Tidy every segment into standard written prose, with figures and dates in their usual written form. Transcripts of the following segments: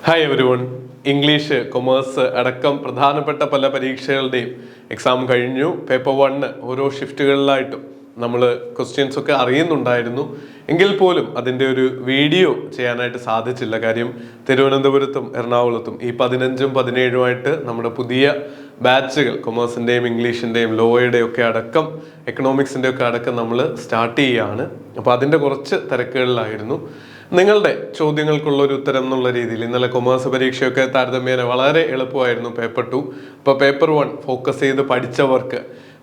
Hi everyone. English, commerce അടക്കം പ്രധാനപ്പെട്ട പല പരീക്ഷകളുടെയും എക്സാം കഴിഞ്ഞു. പേപ്പർ 1 ഓരോ ഷിഫ്റ്റുകളിലായിട്ടും നമ്മൾ ക്വസ്റ്റ്യൻസ് ഒക്കെ അറിയുന്നുണ്ടായിരുന്നു. എങ്കിൽ പോലും അതിൻ്റെ ഒരു വീഡിയോ ചെയ്യാനായിട്ട് സാധിച്ചില്ല. കാര്യം തിരുവനന്തപുരത്തും എറണാകുളത്തും ഈ 15ഉം 17ഉമായിട്ട് നമ്മുടെ പുതിയ ബാച്ചുകൾ കൊമേഴ്സിൻ്റെയും ഇംഗ്ലീഷിൻ്റെയും ലോയുടെയും ഒക്കെ അടക്കം എക്കണോമിക്സിൻ്റെ ഒക്കെ അടക്കം നമ്മൾ സ്റ്റാർട്ട് ചെയ്യുകയാണ്. അപ്പോൾ അതിൻ്റെ കുറച്ച് തിരക്കുകളിലായിരുന്നു. നിങ്ങളുടെ ചോദ്യങ്ങൾക്കുള്ള ഒരു ഉത്തരം എന്നുള്ള രീതിയിൽ ഇന്നലെ കൊമേഴ്സ് പരീക്ഷയൊക്കെ താരതമ്യേന വളരെ എളുപ്പമായിരുന്നു പേപ്പർ 2. അപ്പോൾ പേപ്പർ 1 ഫോക്കസ് ചെയ്ത് പഠിച്ചവർക്ക്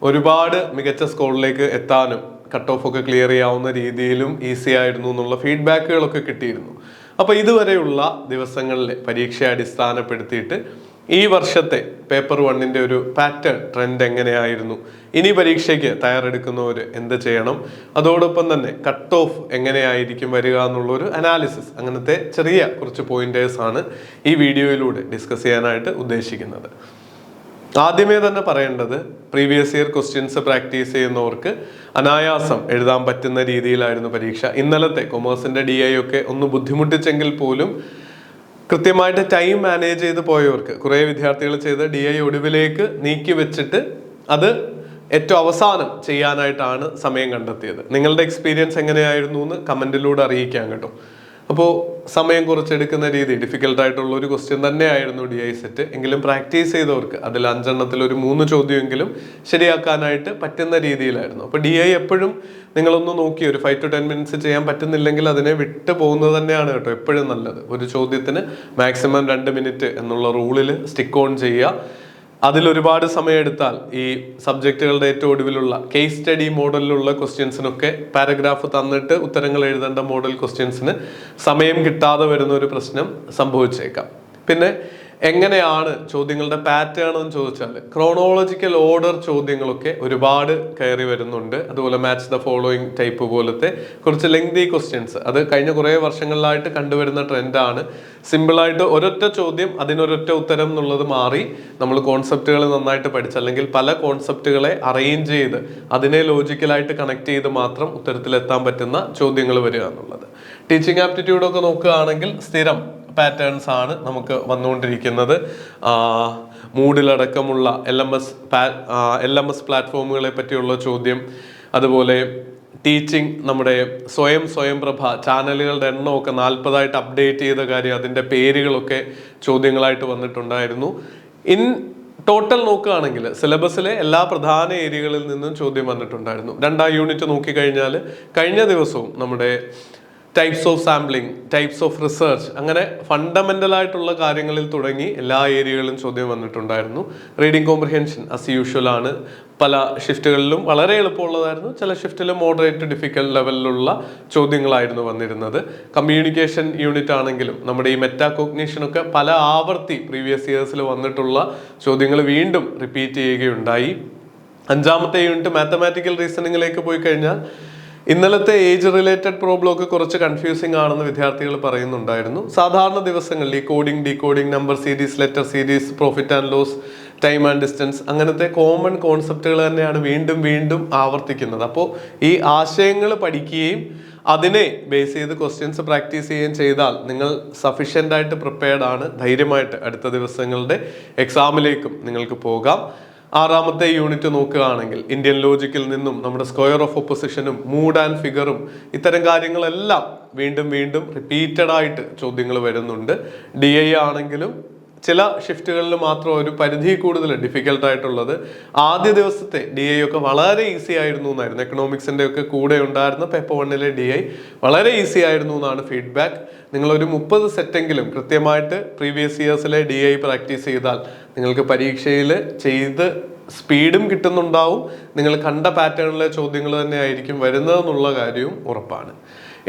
ഒരുപാട് മികച്ച സ്കോറിലേക്ക് എത്താനും കട്ട് ഓഫ് ഒക്കെ ക്ലിയർ ചെയ്യാവുന്ന രീതിയിലും ഈസി ആയിരുന്നു എന്നുള്ള ഫീഡ്ബാക്കുകളൊക്കെ കിട്ടിയിരുന്നു. അപ്പോൾ ഇതുവരെയുള്ള ദിവസങ്ങളിൽ പരീക്ഷയെ അടിസ്ഥാനപ്പെടുത്തിയിട്ട് ഈ വർഷത്തെ പേപ്പർ 1ന്റെ ഒരു പാറ്റേൺ ട്രെൻഡ് എങ്ങനെയായിരുന്നു, ഇനി പരീക്ഷയ്ക്ക് തയ്യാറെടുക്കുന്നവർ എന്ത് ചെയ്യണം, അതോടൊപ്പം തന്നെ കട്ട് ഓഫ് എങ്ങനെയായിരിക്കും വരിക എന്നുള്ളൊരു അനാലിസിസ്, അങ്ങനത്തെ ചെറിയ കുറച്ച് പോയിന്റേഴ്സ് ആണ് ഈ വീഡിയോയിലൂടെ ഡിസ്കസ് ചെയ്യാനായിട്ട് ഉദ്ദേശിക്കുന്നത്. ആദ്യമേ തന്നെ പറയേണ്ടത്, പ്രീവിയസ് ഇയർ ക്വസ്റ്റ്യൻസ് പ്രാക്ടീസ് ചെയ്യുന്നവർക്ക് അനായാസം എഴുതാൻ പറ്റുന്ന രീതിയിലായിരുന്നു പരീക്ഷ. ഇന്നലത്തെ കൊമേഴ്സിന്റെ DI ഒക്കെ ഒന്ന് ബുദ്ധിമുട്ടിച്ചെങ്കിൽ പോലും കൃത്യമായിട്ട് ടൈം മാനേജ് ചെയ്ത് പോയവർക്ക്, കുറേ വിദ്യാർത്ഥികൾ ചെയ്ത് DI ഒടുവിലേക്ക് നീക്കി വെച്ചിട്ട് അത് ഏറ്റവും അവസാനം ചെയ്യാനായിട്ടാണ് സമയം കണ്ടെത്തിയത്. നിങ്ങളുടെ എക്സ്പീരിയൻസ് എങ്ങനെയായിരുന്നു എന്ന് കമൻറ്റിലൂടെ അറിയിക്കാം കേട്ടോ. അപ്പോൾ സമയം കുറച്ചെടുക്കുന്ന രീതി ഡിഫിക്കൽട്ടായിട്ടുള്ള ഒരു ക്വസ്റ്റ്യൻ തന്നെയായിരുന്നു DI സെറ്റ്. എങ്കിലും പ്രാക്ടീസ് ചെയ്തവർക്ക് അതിൽ 5 എണ്ണത്തിൽ ഒരു 3 ചോദ്യമെങ്കിലും ശരിയാക്കാനായിട്ട് പറ്റുന്ന രീതിയിലായിരുന്നു. അപ്പോൾ DI എപ്പോഴും നിങ്ങളൊന്ന് നോക്കി ഒരു 5 to 10 മിനിറ്റ്സ് ചെയ്യാൻ പറ്റുന്നില്ലെങ്കിൽ അതിനെ വിട്ടു പോകുന്നത് തന്നെയാണ് കേട്ടോ എപ്പോഴും നല്ലത്. ഒരു ചോദ്യത്തിന് മാക്സിമം 2 മിനിറ്റ് എന്നുള്ള റൂളിൽ സ്റ്റിക്ക് ഓൺ ചെയ്യുക. അതിലൊരുപാട് സമയം എടുത്താൽ ഈ സബ്ജക്റ്റുകളുടെ ഏറ്റവും ഒടുവിലുള്ള കേസ് സ്റ്റഡി മോഡലിലുള്ള ക്വസ്റ്റ്യൻസിനൊക്കെ പാരഗ്രാഫ് തന്നിട്ട് ഉത്തരങ്ങൾ എഴുതേണ്ട മോഡൽ ക്വസ്റ്റ്യൻസിന് സമയം കിട്ടാതെ വരുന്ന ഒരു പ്രശ്നം സംഭവിച്ചേക്കാം. പിന്നെ എങ്ങനെയാണ് ചോദ്യങ്ങളുടെ പാറ്റേൺ എന്ന് ചോദിച്ചാൽ ക്രോണോളജിക്കൽ ഓർഡർ ചോദ്യങ്ങളൊക്കെ ഒരുപാട് കയറി വരുന്നുണ്ട്. അതുപോലെ മാച്ച് ദ ഫോളോയിങ് ടൈപ്പ് പോലത്തെ കുറച്ച് ലെങ്തി ക്വസ്റ്റ്യൻസ്, അത് കഴിഞ്ഞ കുറേ വർഷങ്ങളിലായിട്ട് കണ്ടുവരുന്ന ട്രെൻഡാണ്. സിമ്പിളായിട്ട് ഒരൊറ്റ ചോദ്യം അതിനൊരൊറ്റ ഉത്തരം എന്നുള്ളത് മാറി നമ്മൾ കോൺസെപ്റ്റുകൾ നന്നായിട്ട് പഠിച്ച്, അല്ലെങ്കിൽ പല കോൺസെപ്റ്റുകളെ അറേഞ്ച് ചെയ്ത് അതിനെ ലോജിക്കലായിട്ട് കണക്ട് ചെയ്ത് മാത്രം ഉത്തരത്തിലെത്താൻ പറ്റുന്ന ചോദ്യങ്ങൾ വരിക എന്നുള്ളത്. ടീച്ചിങ് ആപ്റ്റിറ്റ്യൂഡൊക്കെ നോക്കുകയാണെങ്കിൽ സ്ഥിരം പാറ്റേൺസ് ആണ് നമുക്ക് വന്നുകൊണ്ടിരിക്കുന്നത്. മൂഡിലടക്കമുള്ള LMS പ്ലാറ്റ്ഫോമുകളെ പറ്റിയുള്ള ചോദ്യം, അതുപോലെ ടീച്ചിങ് നമ്മുടെ സ്വയം പ്രഭ ചാനലുകളുടെ എണ്ണമൊക്കെ 40ആയിട്ട് അപ്ഡേറ്റ് ചെയ്ത കാര്യം, അതിൻ്റെ പേരുകളൊക്കെ ചോദ്യങ്ങളായിട്ട് വന്നിട്ടുണ്ടായിരുന്നു. ടോട്ടൽ നോക്കുകയാണെങ്കിൽ സിലബസിലെ എല്ലാ പ്രധാന ഏരിയകളിൽ നിന്നും ചോദ്യം വന്നിട്ടുണ്ടായിരുന്നു. 2 യൂണിറ്റ് നോക്കിക്കഴിഞ്ഞാൽ കഴിഞ്ഞ ദിവസവും നമ്മുടെ types of sampling, types of research, അങ്ങനെ ഫണ്ടമെന്റൽ ആയിട്ടുള്ള കാര്യങ്ങളിൽ തുടങ്ങി എല്ലാ ഏരിയകളിലും ചോദ്യം വന്നിട്ടുണ്ടായിരുന്നു. റീഡിംഗ് കോംപ്രിഹെൻഷൻ ആസ് യൂഷ്വൽ ആണ്. പല ഷിഫ്റ്റുകളിലും വളരെ എളുപ്പമുള്ളതായിരുന്നു, ചില ഷിഫ്റ്റിൽ മോഡറേറ്റ് ഡിഫിക്കൽട്ട് ലെവലിലുള്ള ചോദ്യങ്ങളായിരുന്നു വന്നിരുന്നത്. കമ്മ്യൂണിക്കേഷൻ യൂണിറ്റ് ആണെങ്കിലും നമ്മുടെ ഈ മെറ്റാകോഗ്നിഷനൊക്കെ പല ആവർത്തി പ്രീവിയസ് ഇയേഴ്സിൽ വന്നിട്ടുള്ള ചോദ്യങ്ങൾ വീണ്ടും റിപ്പീറ്റ് ചെയ്യുകയുണ്ടായി. 5ാമത്തെ യൂണിറ്റ് മാത്തമാറ്റിക്കൽ റീസണിങ്ങിലേക്ക് പോയി കഴിഞ്ഞാൽ ഇന്നലത്തെ ഏജ് റിലേറ്റഡ് പ്രോബ്ലം ഒക്കെ കുറച്ച് കൺഫ്യൂസിങ് ആണെന്ന് വിദ്യാർത്ഥികൾ പറയുന്നുണ്ടായിരുന്നു. സാധാരണ ദിവസങ്ങളിൽ ഈ coding, decoding, number series, letter series, profit and loss, time and distance, അങ്ങനത്തെ കോമൺ കോൺസെപ്റ്റുകൾ തന്നെയാണ് വീണ്ടും വീണ്ടും ആവർത്തിക്കുന്നത്. അപ്പോൾ ഈ ആശയങ്ങൾ പഠിക്കുകയും അതിനെ ബേസ് ചെയ്ത് ക്വസ്റ്റ്യൻസ് പ്രാക്ടീസ് ചെയ്യുകയും ചെയ്താൽ നിങ്ങൾ സഫീഷ്യൻ്റ് ആയിട്ട് പ്രിപ്പയർഡ് ആണ്. ധൈര്യമായിട്ട് അടുത്ത ദിവസങ്ങളുടെ എക്സാമിലേക്കും നിങ്ങൾക്ക് പോകാം. 6ാമത്തെ യൂണിറ്റ് നോക്കുകയാണെങ്കിൽ ഇന്ത്യൻ ലോജിക്കിൽ നിന്നും നമ്മുടെ സ്ക്വയർ ഓഫ് ഒപ്പോസിഷനും മൂഡ് ആൻഡ് ഫിഗറും ഇത്തരം കാര്യങ്ങളെല്ലാം വീണ്ടും വീണ്ടും റിപ്പീറ്റഡ് ആയിട്ട് ചോദ്യങ്ങൾ വരുന്നുണ്ട്. DI ആണെങ്കിലും ചില ഷിഫ്റ്റുകളിൽ മാത്രം ഒരു പരിധി കൂടുതൽ ഡിഫിക്കൽട്ടായിട്ടുള്ളത്. ആദ്യ ദിവസത്തെ DI ഒക്കെ വളരെ ഈസി ആയിരുന്നു എന്നായിരുന്നു. എക്കണോമിക്സിൻ്റെ ഒക്കെ കൂടെ ഉണ്ടായിരുന്ന പേപ്പർ 1ലെ DI വളരെ ഈസി ആയിരുന്നു എന്നാണ് ഫീഡ്ബാക്ക്. നിങ്ങളൊരു 30 സെറ്റെങ്കിലും കൃത്യമായിട്ട് പ്രീവിയസ് ഇയേഴ്സിലെ DI പ്രാക്ടീസ് ചെയ്താൽ നിങ്ങൾക്ക് പരീക്ഷയിൽ ചെയ്ത് സ്പീഡും കിട്ടുന്നുണ്ടാവും. നിങ്ങൾ കണ്ട പാറ്റേണിലെ ചോദ്യങ്ങൾ തന്നെ ആയിരിക്കും വരുന്നതെന്നുള്ള കാര്യവും ഉറപ്പാണ്.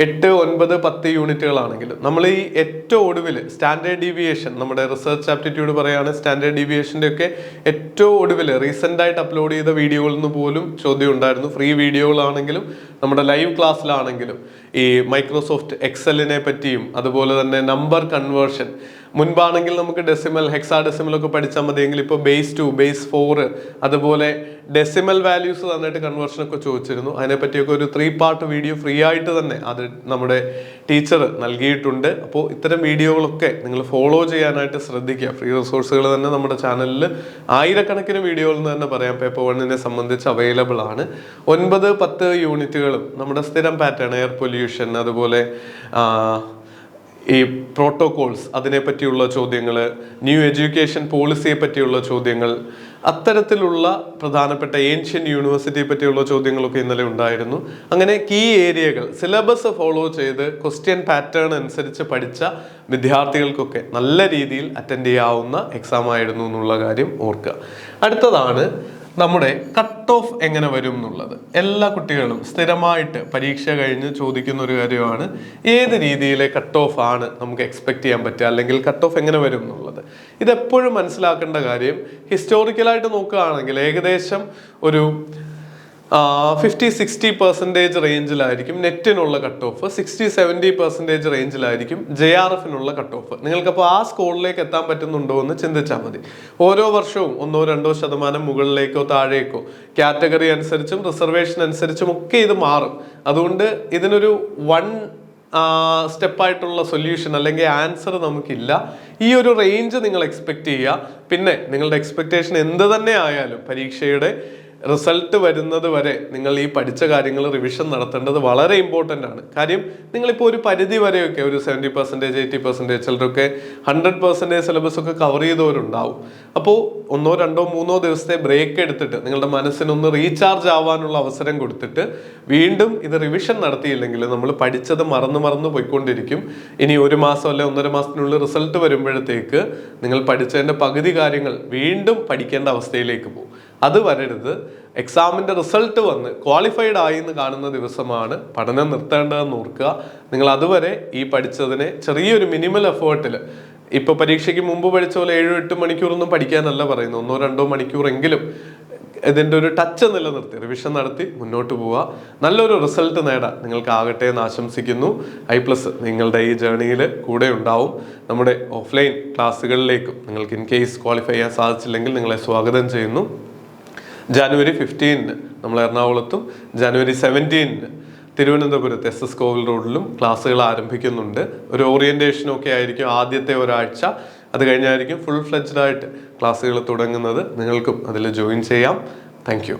8, 9, 10 യൂണിറ്റുകളാണെങ്കിലും നമ്മൾ ഈ ഏറ്റവും ഒടുവിൽ സ്റ്റാൻഡേർഡ് ഡീവിയേഷൻ, നമ്മുടെ റിസർച്ച് ആപ്റ്റിറ്റ്യൂഡ് പറയുകയാണെങ്കിൽ സ്റ്റാൻഡേർഡ് ഡീവിയേഷൻ്റെ ഒക്കെ ഏറ്റവും ഒടുവിൽ റീസെൻ്റ് ആയിട്ട് അപ്ലോഡ് ചെയ്ത വീഡിയോകളിൽ നിന്ന് പോലും ചോദ്യം ഉണ്ടായിരുന്നു. ഫ്രീ വീഡിയോകളാണെങ്കിലും നമ്മുടെ ലൈവ് ക്ലാസ്സിലാണെങ്കിലും ഈ മൈക്രോസോഫ്റ്റ് എക്സലിനെ പറ്റിയും അതുപോലെ തന്നെ നമ്പർ കൺവേർഷൻ, മുൻപാണെങ്കിൽ നമുക്ക് ഡെസിമൽ ഹെക്സാ ഡെസിമലൊക്കെ പഠിച്ചാൽ മതിയെങ്കിൽ ഇപ്പോൾ ബേസ് 2 ബേസ് 4 അതുപോലെ ഡെസിമൽ വാല്യൂസ് തന്നിട്ട് കൺവേർഷനൊക്കെ ചോദിച്ചിരുന്നു. അതിനെപ്പറ്റിയൊക്കെ ഒരു 3 പാർട്ട് വീഡിയോ ഫ്രീ ആയിട്ട് തന്നെ അത് നമ്മുടെ ടീച്ചർ നൽകിയിട്ടുണ്ട്. അപ്പോൾ ഇത്തരം വീഡിയോകളൊക്കെ നിങ്ങൾ ഫോളോ ചെയ്യാനായിട്ട് ശ്രദ്ധിക്കുക. ഫ്രീ റിസോഴ്സുകൾ തന്നെ നമ്മുടെ ചാനലിൽ ആയിരക്കണക്കിന് വീഡിയോകൾ എന്ന് തന്നെ പറയാം പേപ്പർ 1നെ സംബന്ധിച്ച് അവൈലബിൾ ആണ്. 9-10 യൂണിറ്റുകളും നമ്മുടെ സ്ഥിരം പാറ്റേൺ, എയർ പൊല്യൂഷൻ, അതുപോലെ ഈ പ്രോട്ടോകോൾസ് അതിനെ പറ്റിയുള്ള ചോദ്യങ്ങൾ, ന്യൂ എഡ്യൂക്കേഷൻ പോളിസിയെ പറ്റിയുള്ള ചോദ്യങ്ങൾ, അത്തരത്തിലുള്ള പ്രധാനപ്പെട്ട ഏൻഷ്യൻ യൂണിവേഴ്സിറ്റിയെ പറ്റിയുള്ള ചോദ്യങ്ങളൊക്കെ ഇന്നലെ ഉണ്ടായിരുന്നു. അങ്ങനെ കീ ഏരിയകൾ സിലബസ് ഫോളോ ചെയ്ത് ക്വസ്റ്റ്യൻ പാറ്റേൺ അനുസരിച്ച് പഠിച്ച വിദ്യാർത്ഥികൾക്കൊക്കെ നല്ല രീതിയിൽ അറ്റൻഡ് ചെയ്യാവുന്ന എക്സാം ആയിരുന്നു എന്നുള്ള കാര്യം ഓർക്കുക. അടുത്തതാണ് നമ്മുടെ കട്ട് ഓഫ് എങ്ങനെ വരും എന്നുള്ളത്. എല്ലാ കുട്ടികളും സ്ഥിരമായിട്ട് പരീക്ഷ കഴിഞ്ഞ് ചോദിക്കുന്ന ഒരു കാര്യമാണ്, ഏത് രീതിയിലെ കട്ട് ഓഫ് ആണ് നമുക്ക് എക്സ്പെക്ട് ചെയ്യാൻ പറ്റുക, അല്ലെങ്കിൽ കട്ട് ഓഫ് എങ്ങനെ വരും എന്നുള്ളത്. ഇതെപ്പോഴും മനസ്സിലാക്കേണ്ട കാര്യം, ഹിസ്റ്റോറിക്കലായിട്ട് നോക്കുകയാണെങ്കിൽ ഏകദേശം ഒരു 50-60% റേഞ്ചിലായിരിക്കും നെറ്റിനുള്ള കട്ട് ഓഫ്, 60-70% റേഞ്ചിലായിരിക്കും JRF-നുള്ള കട്ട് ഓഫ്. നിങ്ങൾക്കപ്പോൾ ആ സ്കോറിലേക്ക് എത്താൻ പറ്റുന്നുണ്ടോ എന്ന് ചിന്തിച്ചാൽ മതി. ഓരോ വർഷവും 1-2% മുകളിലേക്കോ താഴേക്കോ കാറ്റഗറി അനുസരിച്ചും റിസർവേഷൻ അനുസരിച്ചും ഒക്കെ ഇത് മാറും. അതുകൊണ്ട് ഇതിനൊരു സ്റ്റെപ്പായിട്ടുള്ള സൊല്യൂഷൻ അല്ലെങ്കിൽ ആൻസർ നമുക്കില്ല. ഈ ഒരു റേഞ്ച് നിങ്ങൾ എക്സ്പെക്ട് ചെയ്യുക. പിന്നെ നിങ്ങളുടെ എക്സ്പെക്ടേഷൻ എന്ത് തന്നെ ആയാലും പരീക്ഷയുടെ റിസൾട്ട് വരുന്നത് വരെ നിങ്ങൾ ഈ പഠിച്ച കാര്യങ്ങൾ റിവിഷൻ നടത്തേണ്ടത് വളരെ ഇമ്പോർട്ടൻ്റ് ആണ്. കാര്യം നിങ്ങളിപ്പോൾ ഒരു പരിധി വരെയൊക്കെ ഒരു 70%, 80%, ചിലരൊക്കെ 100% സിലബസ് ഒക്കെ കവർ ചെയ്തവരുണ്ടാവും. അപ്പോൾ 1-2-3 ദിവസത്തെ ബ്രേക്ക് എടുത്തിട്ട് നിങ്ങളുടെ മനസ്സിനൊന്ന് റീചാർജ് ആവാനുള്ള അവസരം കൊടുത്തിട്ട് വീണ്ടും ഇത് റിവിഷൻ നടത്തിയില്ലെങ്കിൽ നമ്മൾ പഠിച്ചത് മറന്നു പോയിക്കൊണ്ടിരിക്കും. ഇനി 1 മാസം അല്ലെ 1.5 മാസത്തിനുള്ളിൽ റിസൾട്ട് വരുമ്പോഴത്തേക്ക് നിങ്ങൾ പഠിച്ചതിൻ്റെ പകുതി കാര്യങ്ങൾ വീണ്ടും പഠിക്കേണ്ട അവസ്ഥയിലേക്ക് പോകും. അത് വരരുത്. എക്സാമിൻ്റെ റിസൾട്ട് വന്ന് ക്വാളിഫൈഡ് ആയി എന്ന് കാണുന്ന ദിവസമാണ് പഠനം നിർത്തേണ്ടതെന്ന് ഓർക്കുക. നിങ്ങൾ അതുവരെ ഈ പഠിച്ചതിനെ ചെറിയൊരു മിനിമൽ എഫേർട്ടിൽ, ഇപ്പോൾ പരീക്ഷയ്ക്ക് മുമ്പ് പഠിച്ച പോലെ 7-8 മണിക്കൂറൊന്നും പഠിക്കാനല്ല പറയുന്നത്, 1-2 മണിക്കൂറെങ്കിലും ഇതിൻ്റെ ഒരു ടച്ച് നിലനിർത്തി റിവിഷൻ നടത്തി മുന്നോട്ട് പോവുക. നല്ലൊരു റിസൾട്ട് നേടാൻ നിങ്ങൾക്ക് ആകട്ടെ എന്ന് ആശംസിക്കുന്നു. I+ നിങ്ങളുടെ ഈ ജേർണിയിൽ കൂടെ ഉണ്ടാവും. നമ്മുടെ ഓഫ്ലൈൻ ക്ലാസ്സുകളിലേക്കും നിങ്ങൾക്ക് ഇൻ കേസ് ക്വാളിഫൈ ചെയ്യാൻ സാധിച്ചില്ലെങ്കിൽ നിങ്ങളെ സ്വാഗതം ചെയ്യുന്നു. January 15 നമ്മൾ എറണാകുളത്തും January 17 തിരുവനന്തപുരത്ത് SS കോവിൽ റോഡിലും ക്ലാസ്സുകൾ ആരംഭിക്കുന്നുണ്ട്. ഒരു ഓറിയന്റേഷനൊക്കെ ആയിരിക്കും ആദ്യത്തെ ഒരാഴ്ച. അത് കഴിഞ്ഞായിരിക്കും ഫുൾ ഫ്ലെഡ്ജ്ഡ് ആയിട്ട് ക്ലാസ്സുകൾ തുടങ്ങുന്നത്. നിങ്ങൾക്കും അതിൽ ജോയിൻ ചെയ്യാം. Thank you.